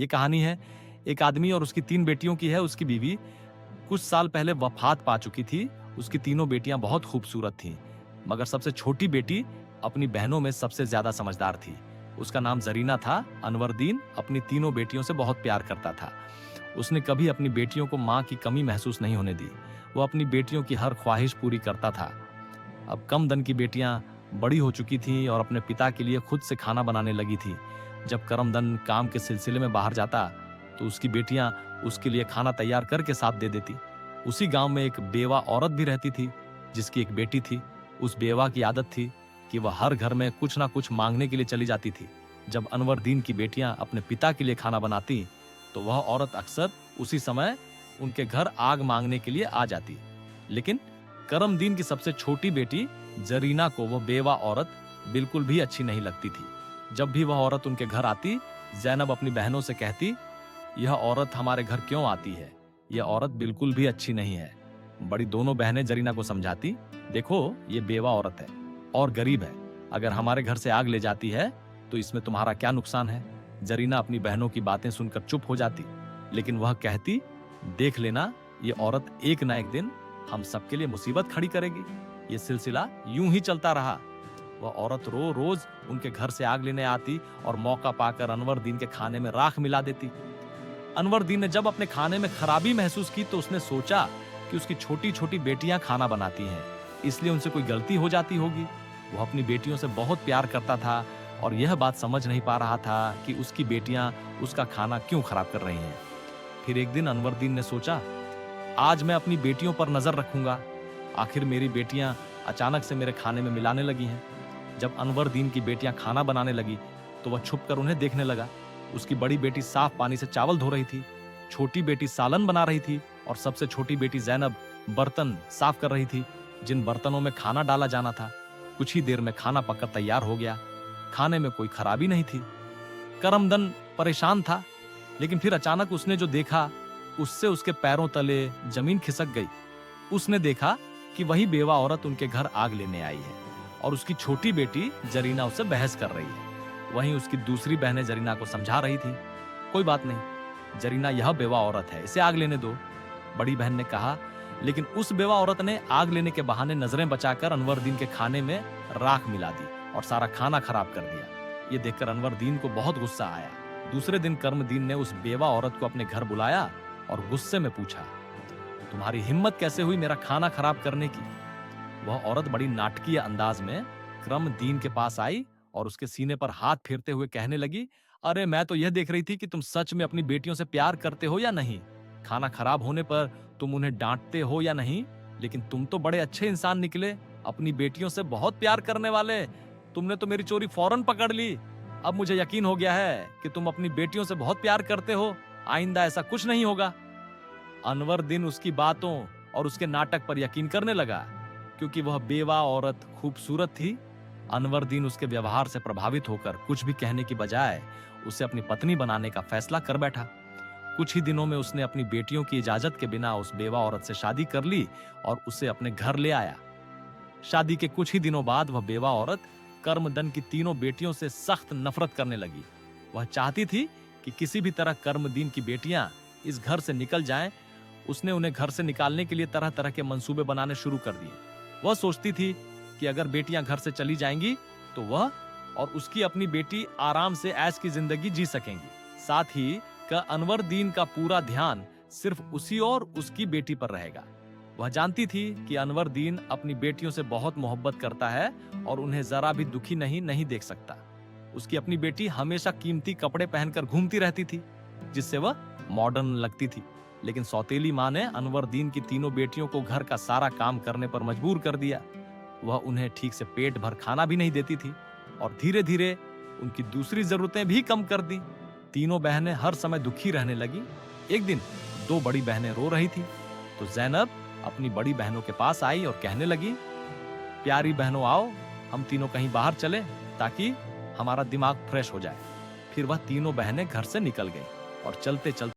ये कहानी है एक आदमी और उसकी 3 बेटियों की है। उसकी बीवी कुछ साल पहले वफात पा चुकी थी। उसकी तीनों बेटियां बहुत खूबसूरत थीं, मगर सबसे छोटी बेटी अपनी बहनों में सबसे ज्यादा समझदार थी। उसका नाम जरीना था। अनवरदीन अपनी तीनों बेटियों से बहुत प्यार करता था। उसने कभी अपनी बेटियों को मां की कमी महसूस नहीं होने दी। वो अपनी बेटियों की हर ख्वाहिश पूरी करता था। अब कम दन की बेटियां बड़ी हो चुकी थीं और अपने पिता के लिए खुद से खाना बनाने लगी थी। जब करमदन काम के सिलसिले में बाहर जाता तो उसकी बेटियां उसके लिए खाना तैयार करके साथ दे देती। उसी गांव में एक बेवा औरत भी रहती थी जिसकी एक बेटी थी। उस बेवा की आदत थी कि वह हर घर में कुछ ना कुछ मांगने के लिए चली जाती थी। जब अनवरदीन की बेटियां अपने पिता के लिए खाना बनाती तो वह औरत अक्सर उसी समय उनके घर आग मांगने के लिए आ जाती। लेकिन करमदीन की सबसे छोटी बेटी जरीना को वह बेवा औरत बिल्कुल भी अच्छी नहीं लगती थी। जब भी वह औरत उनके घर आती, जैनब अपनी बहनों से कहती, यह औरत हमारे घर क्यों आती है? यह औरत बिल्कुल भी अच्छी नहीं है। बड़ी दोनों बहनें जरीना को समझाती, देखो ये बेवा औरत है और गरीब है। अगर हमारे घर से आग ले जाती है तो इसमें तुम्हारा क्या नुकसान है? जरीना अपनी बहनों की बातें सुनकर चुप हो जाती, लेकिन वह कहती, देख लेना ये औरत एक ना एक दिन हम सबके लिए मुसीबत खड़ी करेगी। ये सिलसिला यूं ही चलता रहा। वह औरत रोज उनके घर से आग लेने आती और मौका पाकर अनवरदीन के खाने में राख मिला देती। अनवरदीन ने जब अपने खाने में खराबी महसूस की तो उसने सोचा कि उसकी छोटी छोटी बेटियां खाना बनाती हैं, इसलिए उनसे कोई गलती हो जाती होगी। वह अपनी बेटियों से बहुत प्यार करता था और यह बात समझ नहीं पा रहा था कि उसकी बेटियां उसका खाना क्यों खराब कर रही हैं। फिर एक दिन अनवरदीन ने सोचा, आज मैं अपनी बेटियों पर नजर रखूंगा। आखिर मेरी बेटियां अचानक से मेरे खाने में मिलाने लगी हैं। जब अनवरदीन की बेटियां खाना बनाने लगी तो वह छुपकर उन्हें देखने लगा। उसकी बड़ी बेटी साफ पानी से चावल धो रही थी, छोटी बेटी सालन बना रही थी और सबसे छोटी बेटी जैनब बर्तन साफ कर रही थी, जिन बर्तनों में खाना डाला जाना था। कुछ ही देर में खाना पककर तैयार हो गया। खाने में कोई खराबी नहीं थी। करमदन परेशान था, लेकिन फिर अचानक उसने जो देखा उससे उसके पैरों तले जमीन खिसक गई। उसने देखा कि वही बेवा औरत उनके घर आग लेने आई है और उसकी छोटी बेटी जरीना उससे बहस कर रही है। वहीं उसकी दूसरी बहनें जरीना को समझा रही थी, कोई बात नहीं, जरीना यह बेवा औरत है, इसे आग लेने दो। बड़ी बहन ने कहा, लेकिन उस बेवा औरत ने आग लेने के बहाने नजरें बचाकर अनवरदीन के खाने में राख मिला दी और सारा खाना खराब कर दिया। ये देखकर अनवरदीन को बहुत गुस्सा आया। दूसरे दिन करमदीन ने उस बेवा औरत को अपने घर बुलाया और गुस्से में पूछा, तुम्हारी हिम्मत कैसे हुई मेरा खाना खराब करने की? वह औरत बड़ी नाटकीय अंदाज में करमदीन के पास आई और उसके सीने पर हाथ फेरते हुए कहने लगी, अरे मैं तो यह देख रही थी कि तुम सच में अपनी बेटियों से प्यार करते हो या नहीं। खाना खराब होने पर तुम उन्हें डांटते हो या नहीं, लेकिन तुम तो बड़े अच्छे इंसान निकले, अपनी बेटियों से बहुत प्यार करने वाले। तुमने तो मेरी चोरी फौरन पकड़ ली। अब मुझे यकीन हो गया है कि तुम अपनी बेटियों से बहुत प्यार करते हो। आइंदा ऐसा कुछ नहीं होगा। अनवरदीन उसकी बातों और उसके नाटक पर यकीन करने लगा, क्योंकि वह बेवा औरत खूबसूरत थी। अनवरदीन उसके व्यवहार से प्रभावित होकर कुछ भी कहने की बजाय उसे अपनी पत्नी बनाने का फैसला कर बैठा। कुछ ही दिनों में उसने अपनी बेटियों की इजाजत के बिना उस बेवा औरत से शादी कर ली और उसे अपने घर ले आया। शादी के कुछ ही दिनों बाद वह बेवा औरत करमदन की तीनों बेटियों से सख्त नफरत करने लगी। वह चाहती थी कि किसी भी तरह करमदीन की बेटियां इस घर से निकल जाएं। उसने उन्हें घर से निकालने के लिए तरह तरह के मंसूबे बनाने शुरू कर दिए। वह सोचती थी कि अगर बेटियां घर से चली जाएंगी तो वह और उसकी अपनी बेटी आराम से ऐश की जिंदगी जी सकेंगी। साथ ही अनवरदीन का पूरा ध्यान सिर्फ उसी और उसकी बेटी पर रहेगा। वह जानती थी कि अनवरदीन अपनी बेटियों से बहुत मोहब्बत करता है और उन्हें जरा भी दुखी नहीं देख सकता। उसकी अपनी बेटी हमेशा कीमती कपड़े पहनकर घूमती रहती थी, जिससे वह मॉडर्न लगती थी। लेकिन सौतेली मां ने अनवरदीन की तीनों बेटियों को घर का सारा काम करने पर मजबूर कर दिया। वह उन्हें ठीक से पेट भर खाना भी नहीं देती थी और धीरे धीरे उनकी दूसरी जरूरतें भी कम कर दी। तीनों बहनें हर समय दुखी रहने लगी। एक दिन 2 बड़ी बहनें रो रही थी तो जैनब अपनी बड़ी बहनों के पास आई और कहने लगी, प्यारी बहनों आओ, हम तीनों कहीं बाहर चले ताकि हमारा दिमाग फ्रेश हो जाए। फिर वह तीनों बहनें घर से निकल गईं और चलते चलते